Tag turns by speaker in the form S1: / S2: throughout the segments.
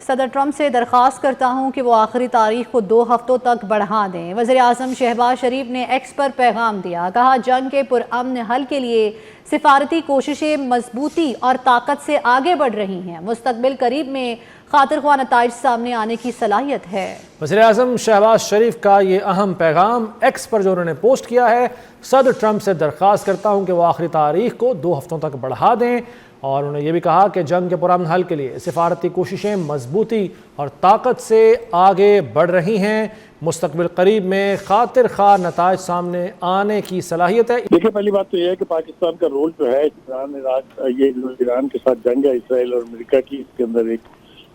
S1: صدر ٹرمپ سے درخواست کرتا ہوں کہ وہ آخری تاریخ کو 2 ہفتوں تک بڑھا دیں۔ وزیر اعظم شہباز شریف نے ایکس پر پیغام دیا، کہا جنگ کے پرامن حل کے لیے سفارتی کوششیں مضبوطی اور طاقت سے آگے بڑھ رہی ہیں، مستقبل قریب میں خاطر خواہ نتائج سامنے آنے کی صلاحیت ہے۔
S2: وزیر اعظم شہباز شریف کا یہ اہم پیغام ایکس پر جو انہوں نے پوسٹ کیا ہے، صدر ٹرمپ سے درخواست کرتا ہوں کہ وہ آخری تاریخ کو 2 ہفتوں تک بڑھا دیں، اور انہوں نے یہ بھی کہا کہ جنگ کے پرامن حل کے لیے سفارتی کوششیں مضبوطی اور طاقت سے آگے بڑھ رہی ہیں، مستقبل قریب میں خاطر خواہ نتائج سامنے آنے کی صلاحیت ہے۔
S3: دیکھیں، پہلی بات تو یہ ہے کہ پاکستان کا رول جو ہے یہ جو ایران کے ساتھ جنگ ہے اسرائیل اور امریکہ کی، اس کے اندر ایک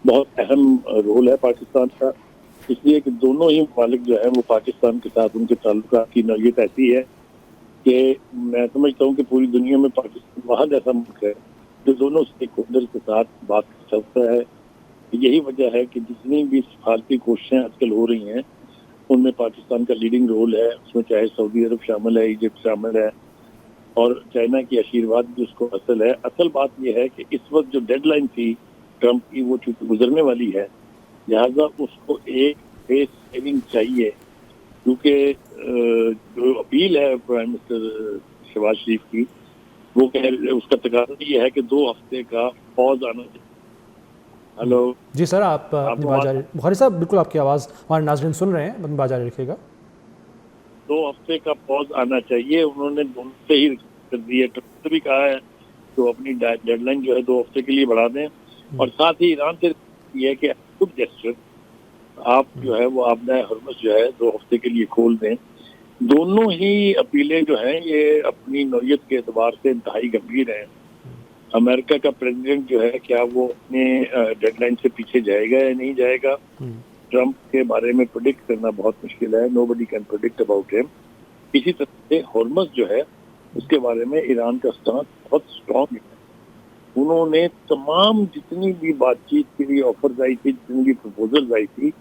S3: بہت اہم رول ہے پاکستان کا، اس لیے کہ دونوں ہی ممالک جو ہے وہ پاکستان کے ساتھ ان کے تعلقات کی نوعیت ایسی ہے کہ میں سمجھتا ہوں کہ پوری دنیا میں پاکستان واحد ایسا ملک ہے جو دونوں اسٹیک ہولڈر کے ساتھ بات کر سکتا ہے۔ یہی وجہ ہے کہ جتنی بھی سفارتی کوششیں آج کل ہو رہی ہیں ان میں پاکستان کا لیڈنگ رول ہے، اس میں چاہے سعودی عرب شامل ہے، ایجپٹ شامل ہے، اور چائنا کی آشیرواد بھی اس کو حاصل ہے۔ اصل بات یہ ہے کہ اس وقت جو ڈیڈ لائن تھی ٹرمپ کی وہ چونکہ گزرنے والی ہے، لہٰذا اس کو ایک فیس سیونگ چاہیے، کیونکہ جو اپیل ہے پرائم منسٹر شہباز شریف کی، وہ اس کا تقاضا یہ ہے کہ 2 ہفتے کا پاز آنا چاہیے۔ ہلو
S2: جی سر، آپ اپنی بات جاری، بخاری صاحب بالکل آپ کی آواز ہمارے ناظرین سن رہے ہیں، اپنی بات جاری رکھیے گا۔
S3: 2 ہفتے کا پاز آنا چاہیے، انہوں نے دونوں سے ہی کر دی ہے، ٹرمپ سے بھی کہا ہے تو اپنی ڈیڈ لائن جو ہے 2 ہفتے کے لیے بڑھا دیں، اور ساتھ ہی ایران سے یہ ہے کہ خود جسٹر آپ جو ہے وہ آبنۂ ہرمز جو ہے 2 ہفتے کے لیے کھول دیں۔ دونوں ہی اپیلیں جو ہیں یہ اپنی نوعیت کے اعتبار سے انتہائی گمبھیر ہیں۔ امریکہ کا پریزیڈنٹ جو ہے کیا وہ اپنے ڈیڈ لائن سے پیچھے جائے گا یا نہیں جائے گا، ٹرمپ کے بارے میں پریڈکٹ کرنا بہت مشکل ہے، نو بڈی کین پریڈکٹ اباؤٹ ہم۔ اسی طرح سے ہرمز جو ہے اس کے بارے میں ایران کا سٹانس بہت اسٹرانگ ہے، انہوں نے تمام جتنی بھی بات چیت کے لیے آفرز آئی تھی، جتنی بھی پرپوزلز آئی تھی،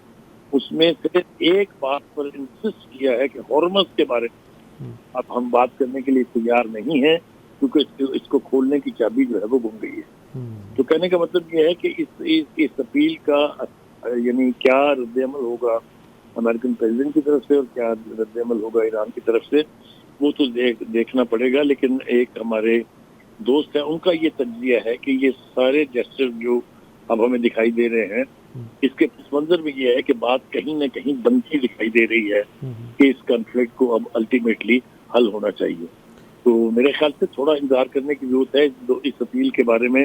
S3: اس میں سے ایک بات پر انسسٹ کیا ہے کہ ہرمز کے بارے میں اب ہم بات کرنے کے لیے تیار نہیں ہیں، کیونکہ اس کو کھولنے کی چابی جو ہے وہ گم گئی ہے۔ تو کہنے کا مطلب یہ ہے کہ اس اپیل کا یعنی کیا رد عمل ہوگا امریکن پریزیڈنٹ کی طرف سے اور کیا رد عمل ہوگا ایران کی طرف سے، وہ تو دیکھنا پڑے گا۔ لیکن ایک ہمارے دوست ہیں، ان کا یہ تجزیہ ہے کہ یہ سارے جسچر جو اب ہمیں دکھائی دے رہے ہیں، اس کے پس منظر میں یہ ہے کہ بات کہیں نہ کہیں بنتی دکھائی دے رہی ہے کہ اس کنفلکٹ کو اب الٹیمیٹلی حل ہونا چاہیے۔ تو میرے خیال سے تھوڑا انتظار کرنے کی ضرورت ہے اس اپیل کے بارے میں،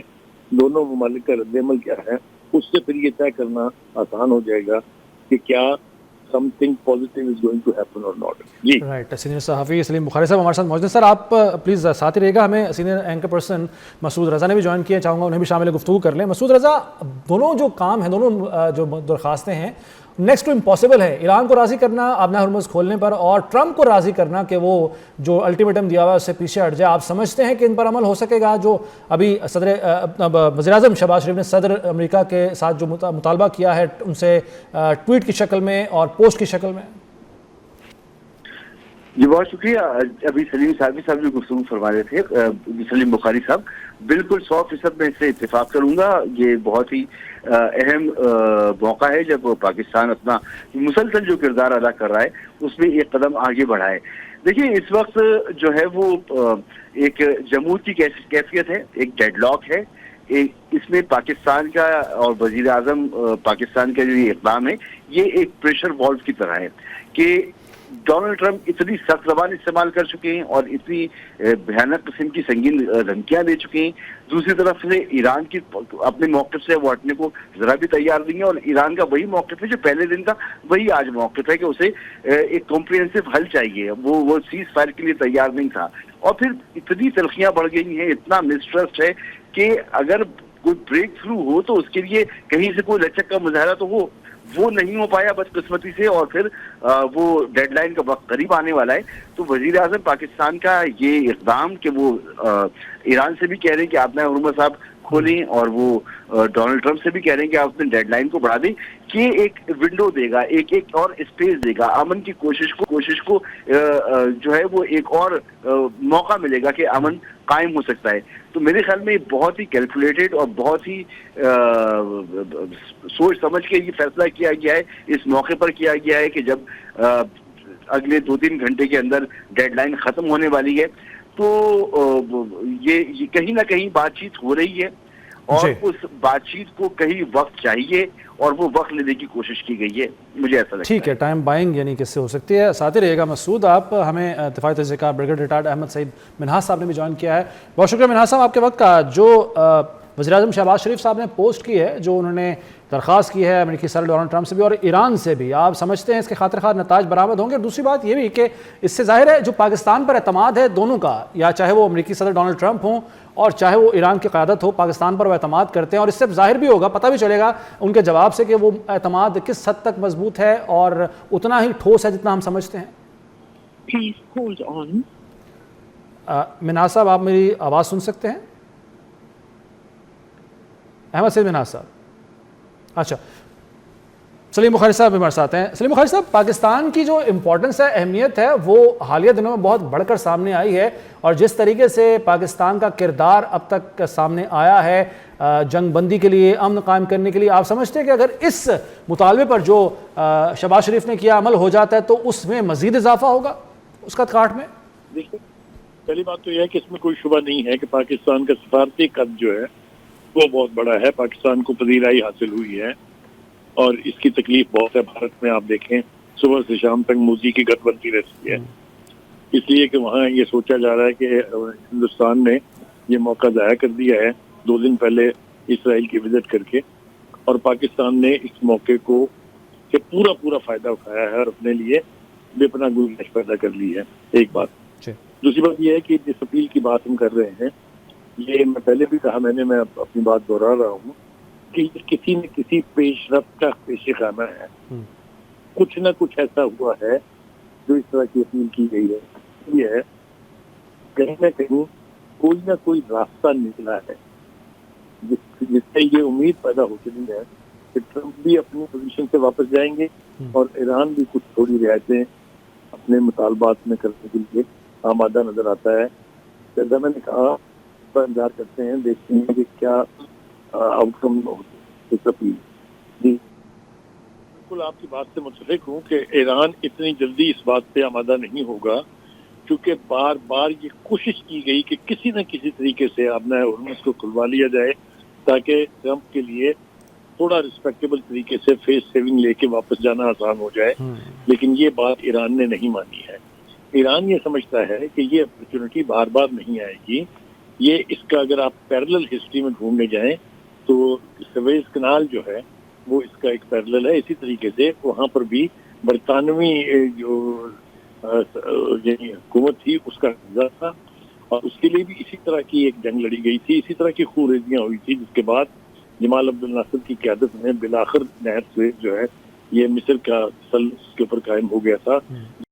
S3: دونوں ممالک کا رد عمل کیا ہے، اس سے پھر یہ طے کرنا آسان ہو جائے گا کہ کیا something positive is going to happen or not۔ جی
S2: رائٹ، سینئر صحافی سلیم بخاری صاحب ہمارے ساتھ موجود ہیں۔ سر آپ پلیز ساتھ ہی رہے گا، ہمیں سینئر اینکر پرسن مسعود رضا نے بھی جوائن کیا، چاہوں گا انہیں بھی شامل گفتگو کر لیں۔ مسعود رضا، دونوں جو کام ہیں، دونوں جو درخواستیں ہیں، نیکسٹ ٹو امپاسبل ہے، ایران کو راضی کرنا آبنۂ ہرمز کھولنے پر اور ٹرمپ کو راضی کرنا کہ وہ جو الٹیمیٹم دیا ہوا ہے اس سے پیچھے ہٹ جائے۔ آپ سمجھتے ہیں کہ ان پر عمل ہو سکے گا؟ جو ابھی وزیر اعظم شہباز شریف نے صدر امریکہ کے ساتھ جو مطالبہ کیا ہے ان سے ٹویٹ کی شکل میں اور پوسٹ کی شکل میں۔
S4: جی بہت شکریہ۔ ابھی سلیم صاحب جو گفتگو فرما رہے تھے، سلیم بخاری صاحب، بالکل 100% میں اس سے اتفاق کروں گا۔ یہ بہت ہی اہم موقع ہے جب پاکستان اپنا مسلسل جو کردار ادا کر رہا ہے اس میں ایک قدم آگے بڑھائے۔ دیکھیے، اس وقت جو ہے وہ ایک جمود کی کیفیت ہے، ایک ڈیڈ لاک ہے۔ اس میں پاکستان کا اور وزیر اعظم پاکستان کا جو یہ اقدام ہے یہ ایک پریشر والو کی طرح ہے کہ ڈونلڈ ٹرمپ اتنی سخت زبان استعمال کر چکے ہیں اور اتنی بھیانک قسم کی سنگین دھمکیاں دے چکے ہیں، دوسری طرف سے ایران کی اپنے موقف سے وہ ہٹنے کو ذرا بھی تیار نہیں ہے، اور ایران کا وہی موقف ہے جو پہلے دن کا وہی آج موقف ہے کہ اسے ایک کمپریہنسو حل چاہیے، وہ سیز فائر کے لیے تیار نہیں تھا۔ اور پھر اتنی تلخیاں بڑھ گئی ہیں، اتنا مسٹرسٹ ہے کہ اگر کوئی بریک تھرو ہو تو اس کے لیے کہیں سے کوئی لچک کا مظاہرہ تو وہ نہیں ہو پایا بدقسمتی سے، اور پھر وہ ڈیڈ لائن کا وقت قریب آنے والا ہے۔ تو وزیر اعظم پاکستان کا یہ اقدام کہ وہ ایران سے بھی کہہ رہے ہیں کہ آبنۂ ہرمز صاحب کھولیں اور وہ ڈونلڈ ٹرمپ سے بھی کہہ رہے ہیں کہ آپ اپنے ڈیڈ لائن کو بڑھا دیں، کہ ایک ونڈو دے گا، ایک اور اسپیس دے گا امن کی کوشش کو جو ہے وہ ایک اور موقع ملے گا کہ امن قائم ہو سکتا ہے. تو میرے خیال میں بہت ہی کیلکولیٹڈ اور بہت ہی سوچ سمجھ کے یہ فیصلہ کیا گیا ہے، اس موقع پر کیا گیا ہے کہ جب اگلے 2-3 گھنٹے کے اندر ڈیڈ لائن ختم ہونے والی ہے، تو یہ کہیں نہ کہیں بات چیت ہو رہی ہے اور اس بات چیت کو کہیں وقت چاہیے اور وہ وقت لینے کی کوشش کی گئی ہے، مجھے ایسا لگتا ہے.
S2: ٹھیک ہے، ٹائم بائنگ یعنی کس سے ہو سکتی ہے. ساتھ ہی رہے گا مسعود. آپ ہمیں دفاعی تجزیہ کار بریگیڈیئر ریٹائرڈ احمد سعید منہاس صاحب نے بھی جوائن کیا ہے. بہت شکریہ منہاس صاحب آپ کے وقت کا. جو وزیراعظم شہباز شریف صاحب نے پوسٹ کی ہے، جو انہوں نے درخواست کی ہے امریکی صدر ڈونلڈ ٹرمپ سے بھی اور ایران سے بھی، آپ سمجھتے ہیں اس کے خاطر خواہ نتائج برآمد ہوں گے؟ اور دوسری بات یہ بھی کہ اس سے ظاہر ہے جو پاکستان پر اعتماد ہے دونوں کا، یا چاہے وہ امریکی صدر ڈونلڈ ٹرمپ ہوں اور چاہے وہ ایران کی قیادت ہو، پاکستان پر وہ اعتماد کرتے ہیں، اور اس سے ظاہر بھی ہوگا، پتہ بھی چلے گا ان کے جواب سے کہ وہ اعتماد کس حد تک مضبوط ہے اور اتنا ہی ٹھوس ہے جتنا ہم سمجھتے ہیں.
S5: Please hold on.
S2: منہاس صاحب آپ میری آواز سن سکتے ہیں؟ احمد سعید منہاس صاحب. اچھا، سلیم بخاری صاحب ہمارے ساتھ ہیں. سلیم بخاری صاحب، پاکستان کی جو امپورٹنس ہے، اہمیت ہے، وہ حالیہ دنوں میں بہت بڑھ کر سامنے آئی ہے، اور جس طریقے سے پاکستان کا کردار اب تک سامنے آیا ہے جنگ بندی کے لیے، امن قائم کرنے کے لیے، آپ سمجھتے ہیں کہ اگر اس مطالبے پر جو شہباز شریف نے کیا عمل ہو جاتا ہے تو اس میں مزید اضافہ ہوگا اس کا کاٹ میں؟
S3: دیکھیں، پہلی بات تو یہ ہے کہ اس میں کوئی شبہ نہیں ہے کہ پاکستان کا سفارتی قد جو ہے وہ بہت بڑا ہے. پاکستان کو پذیرائی حاصل ہوئی ہے اور اس کی تکلیف بہت ہے. بھارت میں آپ دیکھیں صبح سے شام تک موذی کی گت بنتی رہتی ہے، اس لیے کہ وہاں یہ سوچا جا رہا ہے کہ ہندوستان نے یہ موقع ضائع کر دیا ہے 2 دن پہلے اسرائیل کی وزٹ کر کے، اور پاکستان نے اس موقع کو کہ پورا فائدہ اٹھایا ہے اور اپنے لیے بے پناہ گنجائش پیدا کر لی ہے. ایک بات. دوسری بات یہ ہے کہ جس اپیل کی بات ہم کر رہے ہیں، یہ میں پہلے بھی کہا، میں اپنی بات دوہرا رہا ہوں کہ کسی نہ کسی پیش رفت کا پیش خانہ ہے. کچھ نہ کچھ ایسا ہوا ہے جو اس طرح کی اپیل کی گئی ہے. یہ ہے کہیں نہ کہیں کوئی نہ کوئی راستہ نکلا ہے جس سے یہ امید پیدا ہو چلی ہے کہ ٹرمپ بھی اپنی پوزیشن سے واپس جائیں گے اور ایران بھی کچھ تھوڑی رعایتیں اپنے مطالبات میں کرنے کے لیے آمادہ نظر آتا ہے. جیسا میں نے کہا، انتظار کرتے ہیں، دیکھتے ہیں کہ کیا آؤٹ کم اس اپیل. جی بالکل آپ کی بات سے متفق ہوں کہ ایران اتنی جلدی اس بات پہ آمادہ نہیں ہوگا، کیونکہ بار بار یہ کوشش کی گئی کہ کسی نہ کسی طریقے سے آبنائے ہرمز کو کھلوا لیا جائے تاکہ ٹرمپ کے لیے تھوڑا رسپیکٹیبل طریقے سے فیس سیونگ لے کے واپس جانا آسان ہو جائے. لیکن یہ بات ایران نے نہیں مانی ہے. ایران یہ سمجھتا ہے کہ یہ اپرچونٹی بار بار نہیں آئے گی. یہ اس کا اگر آپ پیرلل ہسٹری میں ڈھونڈنے جائیں تو سویز کنال جو ہے وہ اس کا ایک پیرلل ہے. اسی طریقے سے وہاں پر بھی برطانوی جو یعنی حکومت تھی اس کا قبضہ تھا، اور اس کے لیے بھی اسی طرح کی ایک جنگ لڑی گئی تھی، اسی طرح کی خونریزیاں ہوئی تھی، جس کے بعد جمال عبد الناصر کی قیادت میں بالآخر نہر سویز جو ہے یہ مصر کا تسلط کے اوپر قائم ہو گیا تھا.